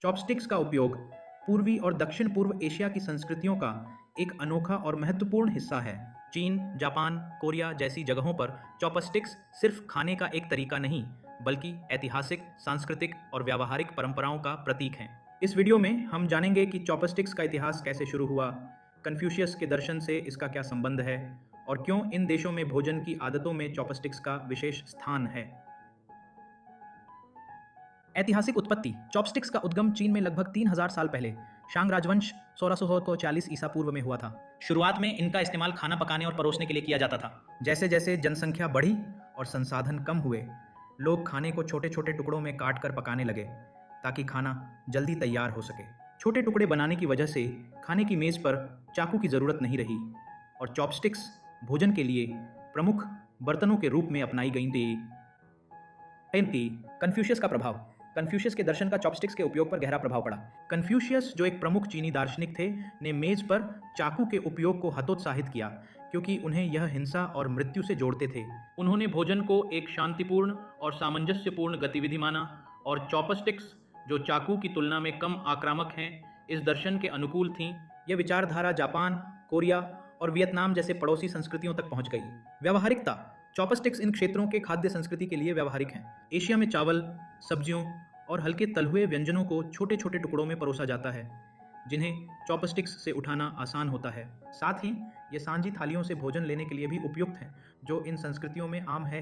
Chopsticks का उपयोग पूर्वी और दक्षिण पूर्व एशिया की संस्कृतियों का एक अनोखा और महत्वपूर्ण हिस्सा है। चीन, जापान, कोरिया जैसी जगहों पर चॉपस्टिक्स सिर्फ खाने का एक तरीका नहीं, बल्कि ऐतिहासिक, सांस्कृतिक और व्यावहारिक परंपराओं का प्रतीक हैं। इस वीडियो में हम जानेंगे कि चॉपस्टिक्स का इतिहास कैसे शुरू हुआ, कन्फ्यूशियस के दर्शन से इसका क्या संबंध है और क्यों इन देशों में भोजन की आदतों में चॉपस्टिक्स का विशेष स्थान है। ऐतिहासिक उत्पत्ति। चॉपस्टिक्स का उद्गम चीन में लगभग 3000 साल पहले शांग राजवंश 1640 ईसा पूर्व में हुआ था। शुरुआत में इनका इस्तेमाल खाना पकाने और परोसने के लिए किया जाता था। जैसे जैसे जनसंख्या बढ़ी और संसाधन कम हुए, लोग खाने को छोटे छोटे टुकड़ों में काट कर पकाने लगे ताकि खाना जल्दी तैयार हो सके। छोटे टुकड़े बनाने की वजह से खाने की मेज़ पर चाकू की ज़रूरत नहीं रही और चॉपस्टिक्स भोजन के लिए प्रमुख बर्तनों के रूप में अपनाई गई थी। कन्फ्यूशियस का प्रभाव। कन्फ्यूशियस के दर्शन का चॉपस्टिक्स के उपयोग पर गहरा प्रभाव पड़ा। कन्फ्यूशियस, जो एक प्रमुख चीनी दार्शनिक थे, ने मेज पर चाकू के उपयोग को हतोत्साहित किया क्योंकि उन्हें यह हिंसा और मृत्यु से जोड़ते थे। उन्होंने भोजन को एक शांतिपूर्ण और सामंजस्यपूर्ण गतिविधि माना और चॉपस्टिक्स, जो चाकू की तुलना में कम आक्रामक हैं, इस दर्शन के अनुकूल थीं। यह विचारधारा जापान, कोरिया और वियतनाम जैसे पड़ोसी संस्कृतियों तक पहुंच गई। व्यावहारिकता। चॉपस्टिक्स इन क्षेत्रों के खाद्य संस्कृति के लिए व्यावहारिक हैं। एशिया में चावल, सब्जियों और हल्के तल हुए व्यंजनों को छोटे छोटे टुकड़ों में परोसा जाता है, जिन्हें चॉपस्टिक्स से उठाना आसान होता है। साथ ही ये सांझी थालियों से भोजन लेने के लिए भी उपयुक्त हैं, जो इन संस्कृतियों में आम है।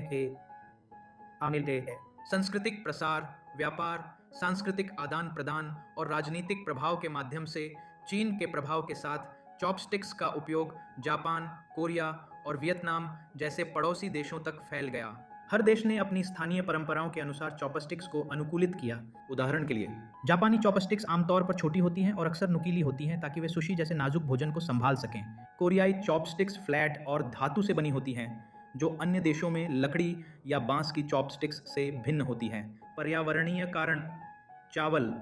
सांस्कृतिक प्रसार, व्यापार, सांस्कृतिक आदान प्रदान और राजनीतिक प्रभाव के माध्यम से चीन के प्रभाव के साथ चॉपस्टिक्स का उपयोग जापान, कोरिया और वियतनाम जैसे पड़ोसी देशों तक फैल गया। हर देश ने अपनी स्थानीय परंपराओं के अनुसार चॉपस्टिक्स को अनुकूलित किया। उदाहरण के लिए, जापानी चॉपस्टिक्स आमतौर पर छोटी होती हैं और अक्सर नुकीली होती हैं ताकि वे सुशी जैसे नाजुक भोजन को संभाल सकें। कोरियाई चॉपस्टिक्स फ्लैट और धातु से बनी होती हैं, जो अन्य देशों में लकड़ी या बांस की चॉपस्टिक्स से भिन्न होती हैं। पर्यावरणीय कारण। चावल,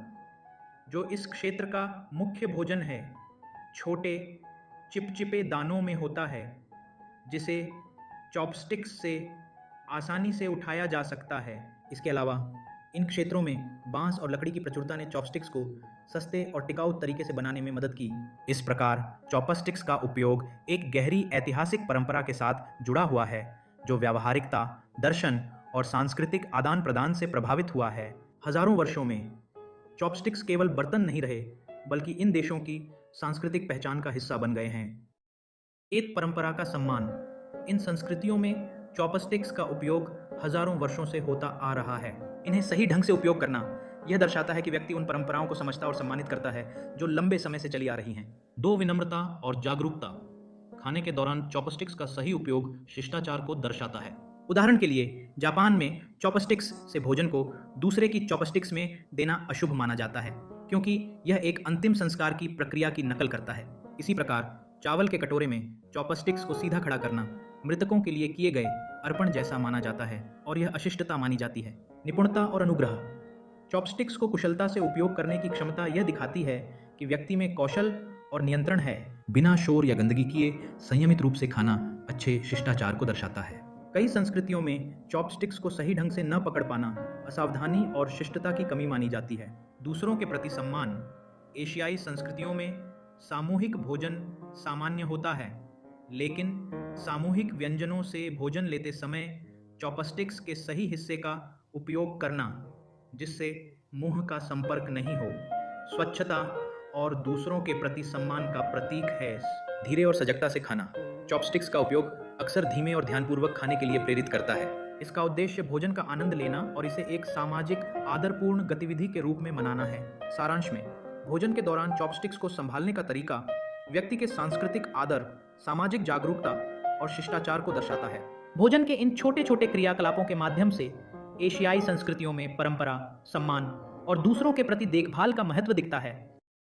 जो इस क्षेत्र का मुख्य भोजन है, छोटे चिपचिपे दानों में होता है, जिसे चॉपस्टिक्स से आसानी से उठाया जा सकता है। इसके अलावा इन क्षेत्रों में बांस और लकड़ी की प्रचुरता ने चॉपस्टिक्स को सस्ते और टिकाऊ तरीके से बनाने में मदद की। इस प्रकार चॉपस्टिक्स का उपयोग एक गहरी ऐतिहासिक परंपरा के साथ जुड़ा हुआ है, जो व्यावहारिकता, दर्शन और सांस्कृतिक आदान प्रदान से प्रभावित हुआ है। हजारों वर्षों में चॉपस्टिक्स केवल बर्तन नहीं रहे, बल्कि इन देशों की सांस्कृतिक पहचान का हिस्सा बन गए हैं। एक परंपरा का सम्मान। इन संस्कृतियों में चॉपस्टिक्स का उपयोग हजारों वर्षों से होता आ रहा है। इन्हें सही ढंग से उपयोग करना यह दर्शाता है कि व्यक्ति उन परंपराओं को समझता और सम्मानित करता है जो लंबे समय से चली आ रही हैं। 2. विनम्रता और जागरूकता। खाने के दौरान चॉपस्टिक्स का सही उपयोग शिष्टाचार को दर्शाता है। उदाहरण के लिए, जापान में चॉपस्टिक्स से भोजन को दूसरे की चॉपस्टिक्स में देना अशुभ माना जाता है, क्योंकि यह एक अंतिम संस्कार की प्रक्रिया की नकल करता है। इसी प्रकार चावल के कटोरे में चॉपस्टिक्स को सीधा खड़ा करना मृतकों के लिए किए गए अर्पण जैसा माना जाता है और यह अशिष्टता मानी जाती है। निपुणता और अनुग्रह। चॉपस्टिक्स को कुशलता से उपयोग करने की क्षमता यह दिखाती है कि व्यक्ति में कौशल और नियंत्रण है। बिना शोर या गंदगी किए संयमित रूप से खाना अच्छे शिष्टाचार को दर्शाता है। कई संस्कृतियों में चॉपस्टिक्स को सही ढंग से न पकड़ पाना असावधानी और शिष्टता की कमी मानी जाती है। दूसरों के प्रति सम्मान। एशियाई संस्कृतियों में सामूहिक भोजन सामान्य होता है, लेकिन सामूहिक व्यंजनों से भोजन लेते समय चॉपस्टिक्स के सही हिस्से का उपयोग करना, जिससे मुंह का संपर्क नहीं हो, स्वच्छता और दूसरों के प्रति सम्मान का प्रतीक है। धीरे और सजगता से खाना। चॉपस्टिक्स का उपयोग अक्सर धीमे और ध्यानपूर्वक खाने के लिए प्रेरित करता है। इसका उद्देश्य भोजन का आनंद लेना और इसे एक सामाजिक आदरपूर्ण गतिविधि के रूप में मनाना है। सारांश में, भोजन के दौरान चॉपस्टिक्स को संभालने का तरीका व्यक्ति के सांस्कृतिक आदर, सामाजिक जागरूकता और शिष्टाचार को दर्शाता है। भोजन के इन छोटे छोटे क्रियाकलापों के माध्यम से एशियाई संस्कृतियों में परंपरा, सम्मान और दूसरों के प्रति देखभाल का महत्व दिखता है।